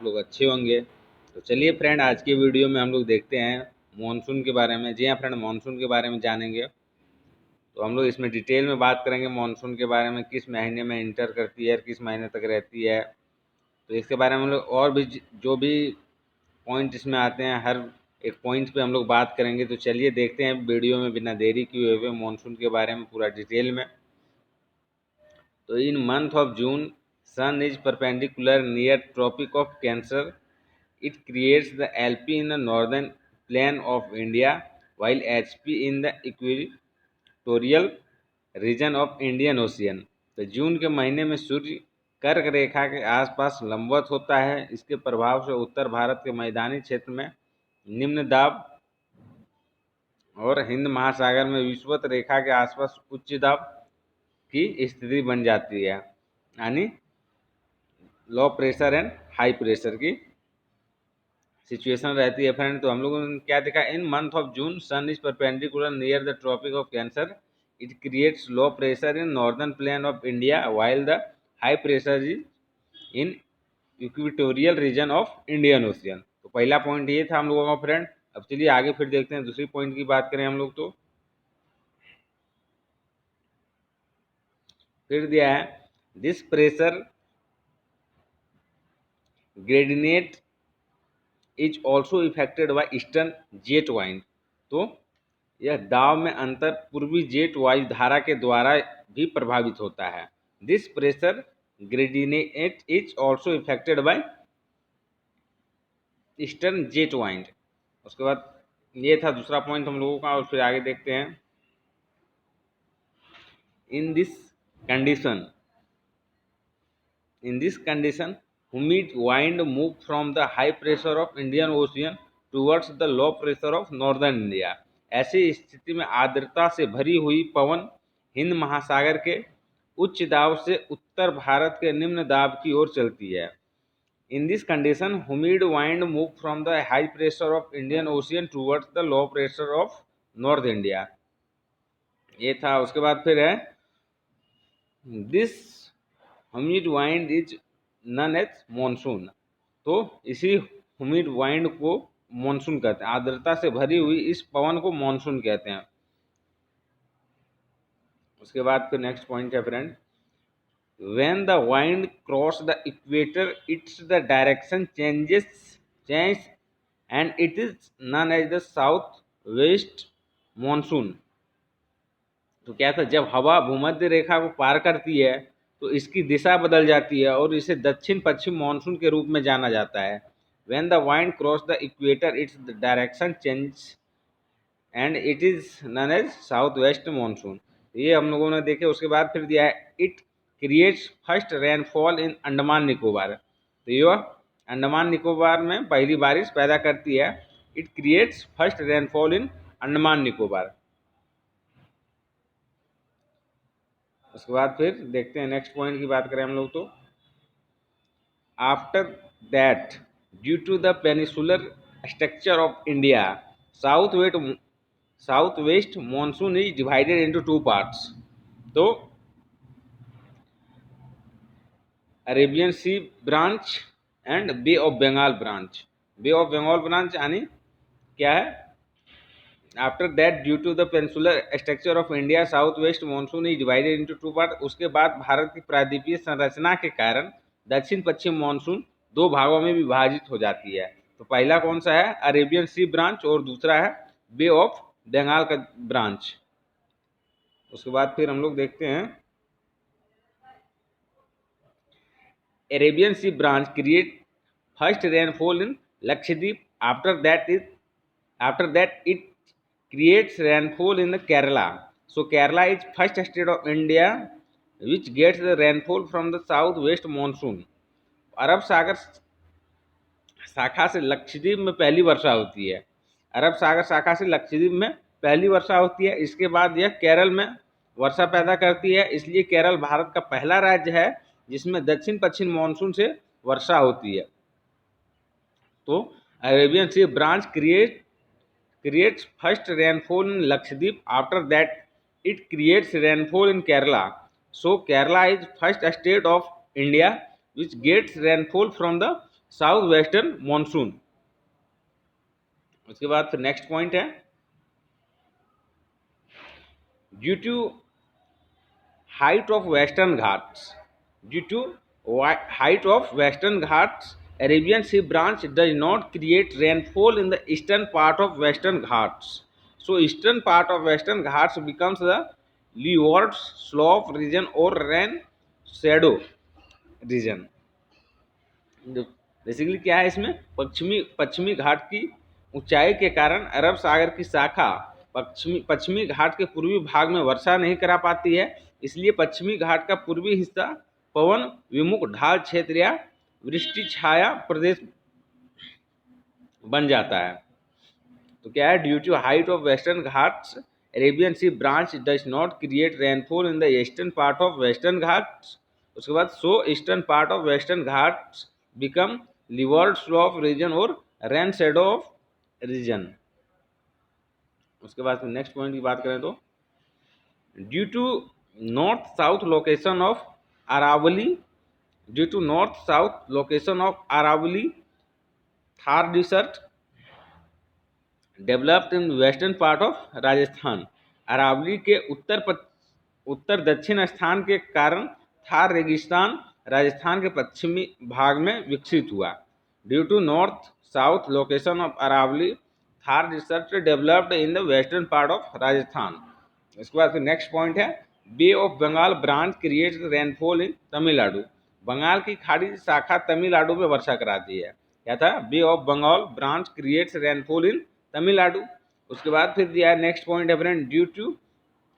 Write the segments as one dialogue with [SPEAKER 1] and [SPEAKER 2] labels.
[SPEAKER 1] आप लोग अच्छे होंगे। तो चलिए फ्रेंड, आज की वीडियो में हम लोग देखते हैं मानसून के बारे में। जी हाँ फ्रेंड, मानसून के बारे में जानेंगे। तो हम लोग इसमें डिटेल में बात करेंगे मानसून के बारे में, किस महीने में इंटर करती है, किस महीने तक रहती है। तो इसके बारे में हम लोग और भी जो भी पॉइंट इसमें आते हैं, हर एक पॉइंट पे हम लोग बात करेंगे। तो चलिए देखते हैं वीडियो में बिना देरी किए हुए मानसून के बारे में पूरा डिटेल में। तो in month of June sun is perpendicular near tropic of cancer. It creates the LP in the northern plain of India while HP in the equatorial region of Indian Ocean. तो जून के महीने में सूर्य कर्क रेखा के आसपास लंबवत होता है। इसके प्रभाव से उत्तर भारत के मैदानी क्षेत्र में निम्न दाब और हिंद महासागर में विषुवत रेखा के आसपास उच्च दाब की स्थिति बन जाती है, यानी low pressure and high pressure की सिचुएशन रहती है फ्रेंड। तो हम लोगों ने क्या देखा, in month of June sun is perpendicular near the tropic of cancer. It creates low pressure in northern plain of India while the high pressure is in equatorial region of Indian ocean. तो पहला point ये था हम लोगों का friend. अब चलिए आगे फिर देखते हैं दूसरी पॉइंट की बात करें हम लोग। तो फिर दिया है this pressure gradient is also affected by eastern jet wind. तो यह दाव में अंतर पूर्वी जेट वायु धारा के द्वारा भी प्रभावित होता है. This pressure gradient is also affected by eastern jet wind. उसके बाद ये था दूसरा पॉइंट हम लोगों का। और फिर आगे देखते हैं, in this condition humid wind move from the high pressure of Indian Ocean towards the low pressure of northern India. ऐसी स्थिति में आर्द्रता से भरी हुई पवन हिंद महासागर के उच्च दाब से उत्तर भारत के निम्न दाब की ओर चलती है. In this condition humid wind move from the high pressure of Indian Ocean towards the low pressure of North India. ये था। उसके बाद फिर है this humid wind is known as monsoon. तो इसी हुमिड वाइंड को मानसून कहते हैं। आर्द्रता से भरी हुई इस पवन को मानसून कहते हैं। उसके बाद फिर नेक्स्ट पॉइंट है friend, when the wind cross the equator it's the direction change and it is known as the south west monsoon. तो क्या था, जब हवा भूमध्य रेखा को पार करती है तो इसकी दिशा बदल जाती है और इसे दक्षिण पश्चिम मानसून के रूप में जाना जाता है. When the wind cross the equator it's the direction change and it is known as south west monsoon. ये हम लोगों ने देखे। उसके बाद फिर दिया है इट क्रिएट्स फर्स्ट रेनफॉल इन अंडमान निकोबार. तो यह अंडमान निकोबार में पहली बारिश पैदा करती है. इट क्रिएट्स फर्स्ट रेनफॉल इन अंडमान निकोबार. उसके बाद फिर देखते हैं नेक्स्ट पॉइंट की बात करें हम लोग। तो after that due to the peninsular structure of India south west monsoon is divided into two parts. तो Arabian sea branch and bay of Bengal branch. Bay of Bengal branch यानी क्या है, after that due to the peninsular structure of India south west monsoon is divided into two part. उसके बाद भारत की प्रायद्वीपीय संरचना के कारण दक्षिण पश्चिम मानसून दो भागों में विभाजित हो जाती है. तो पहला कौन सा है, अरेबियन सी ब्रांच, और दूसरा है बे ऑफ बंगाल का ब्रांच. उसके बाद फिर हम लोग देखते हैं, Arabian sea branch create first rainfall in Lakshadweep. after that it creates rainfall in the Kerala. So Kerala is first state of India which gets the rainfall from the southwest monsoon. अरब सागर शाखा से लक्षद्वीप में पहली वर्षा होती है. अरब सागर शाखा से लक्षद्वीप में पहली वर्षा होती है. इसके बाद यह केरल में वर्षा पैदा करती है. इसलिए केरल भारत का पहला राज्य है जिसमें दक्षिण पश्चिम मानसून से वर्षा होती है. तो Arabian sea branch creates first rainfall in Lakshadweep. After that, it creates rainfall in Kerala. So Kerala is first state of India which gets rainfall from the south western monsoon. उसके बाद फिर next point है, due to height of western ghats due to height of western ghats, Arabian Sea branch does not create rainfall in the eastern part of western ghats. So eastern part of western ghats becomes the leeward slope region or rain shadow region. Basically क्या है इसमें, पश्चिमी घाट की ऊंचाई के कारण अरब सागर की शाखा पश्चिमी घाट के पूर्वी भाग में वर्षा नहीं करा पाती है, इसलिए पश्चिमी घाट का पूर्वी हिस्सा पवन विमुख ढाल क्षेत्र या वृष्टि छाया प्रदेश बन जाता है। तो क्या है, due to height of western Ghats, Arabian sea branch does not create rainfall in the eastern part of western Ghats. उसके बाद so eastern part of western Ghats become leeward slope region और रेन शेडो ऑफ रीजन। उसके बाद next point की बात करें तो, due to north south location of Aravalli, due to north south location of Aravalli Thar desert developed in western part of Rajasthan. Aravalli के उत्तर दक्षिण स्थान के कारण थार रेगिस्तान राजस्थान के पश्चिमी भाग में विकसित हुआ। Due to north south location of Aravalli Thar research developed in the western part of Rajasthan. इसके बाद फिर नेक्स्ट पॉइंट है, bay of Bengal branch creates rainfall in Tamil Nadu. Bengal की खाड़ी की शाखा तमिलनाडु में वर्षा कराती है। क्या था, bay of Bengal branch creates rainfall in Tamil Nadu. उसके बाद फिर दिया है नेक्स्ट पॉइंट है friend, due to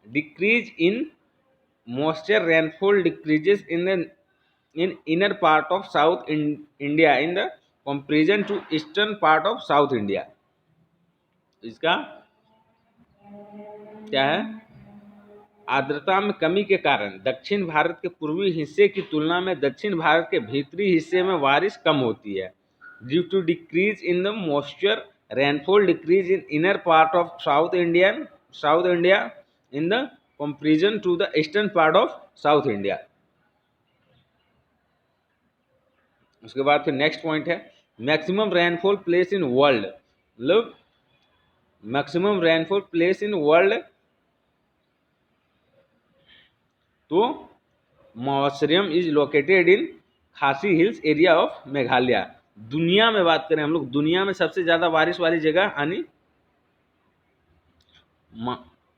[SPEAKER 1] decrease in moisture rainfall decreases in inner part of south India in the comparison to eastern part of south India। इसका क्या है, आर्द्रता में कमी के कारण दक्षिण भारत के पूर्वी हिस्से की तुलना में दक्षिण भारत के भीतरी हिस्से में बारिश कम होती है। Due to decrease in the moisture rainfall decrease in inner part of south India in the comparison to the eastern part of south India. उसके बाद फिर नेक्स्ट पॉइंट है, maximum rainfall place in world, मतलब maximum rainfall place in world, तो Mawsynram is located in खासी hills area of Meghalaya. दुनिया में बात करें हम लोग, दुनिया में सबसे ज्यादा बारिश वाली जगह यानी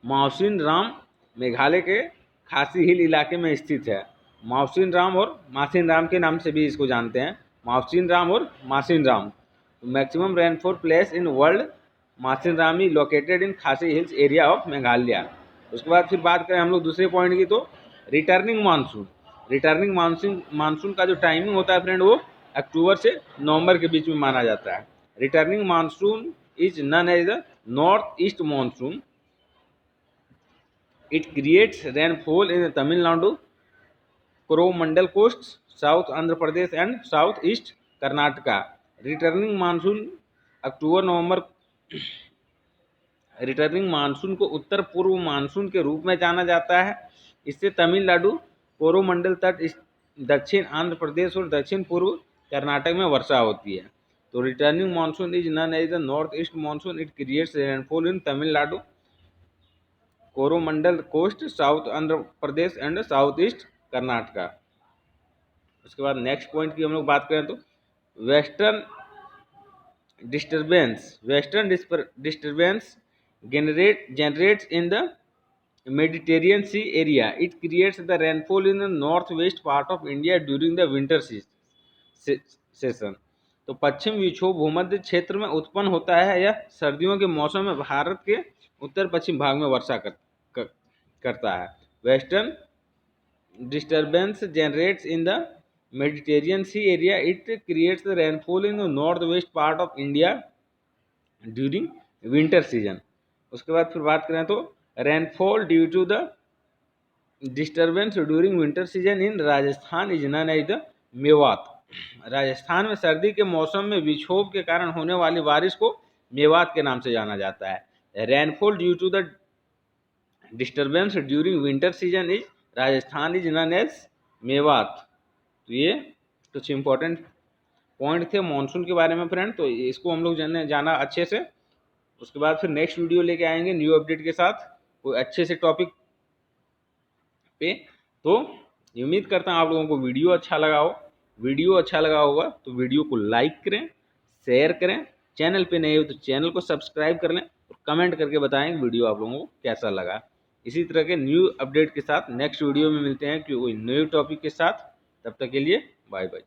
[SPEAKER 1] माउसिन राम मेघालय के खासी हिल इलाके में स्थित है। माउसिन राम और मासिन राम के नाम से भी इसको जानते हैं, माउसिन राम और मासिन Ram. Maximum rainfall place in world मासिन राम ही लोकेटेड इन खासी हिल्स एरिया ऑफ मेघालय। उसके बाद फिर बात करें हम लोग दूसरे पॉइंट की, तो रिटर्निंग मानसून। रिटर्निंग मानसून का जो टाइमिंग होता है फ्रेंड, वो अक्टूबर से नवंबर के बीच में माना जाता है। Returning monsoon is known as the north east monsoon. It creates rainfall in Tamil Nadu, Coromandel coast, South Andhra Pradesh and South East Karnataka. Returning monsoon October November, returning monsoon को उत्तर पूर्व monsoon के रूप में जाना जाता है। इससे तमिलनाडु, कोरोमंडल तट, दक्षिण आंध्र प्रदेश और दक्षिण पूर्व कर्नाटक में वर्षा होती है। तो returning monsoon is known as the north east monsoon. It creates rainfall in Tamil Nadu, Coromandel coast, south Andhra Pradesh and south east Karnataka. उसके बाद नेक्स्ट पॉइंट की हम लोग बात करें तो, western disturbance generates in the Mediterranean Sea area. It creates the rainfall in the northwest part of India during the winter season। तो पश्चिम विक्षोभ भूमध्य क्षेत्र में उत्पन्न होता है, यह सर्दियों के मौसम में भारत के उत्तर पश्चिम भाग में वर्षा करता है। Western disturbance generates in the Mediterranean sea area. It creates the rainfall in the north west part of India during winter season. उसके बाद फिर बात करें तो, rainfall due to the disturbance during winter season in Rajasthan is known as the Mewat. Rajasthan में सर्दी के मौसम में विक्षोभ के कारण होने वाली बारिश को मेवात के नाम से जाना जाता है। Rainfall due to the disturbance during winter season is Rajasthan is known as Mewat. तो ये कुछ इंपॉर्टेंट पॉइंट थे मानसून के बारे में फ्रेंड, तो इसको हम लोग जाना अच्छे से। उसके बाद फिर नेक्स्ट वीडियो लेके आएंगे न्यू अपडेट के साथ कोई अच्छे से टॉपिक पे। तो उम्मीद करता हूँ आप लोगों को वीडियो अच्छा लगा हो। वीडियो अच्छा लगा होगा तो वीडियो को लाइक करें, शेयर करें, चैनल पे नए हो तो चैनल को सब्सक्राइब कर लें और कमेंट करके बताएं कि वीडियो आप लोगों को कैसा लगा। इसी तरह के न्यू अपडेट के साथ नेक्स्ट वीडियो में मिलते हैं कोई न्यू टॉपिक के साथ। तब तक के लिए बाय बाय।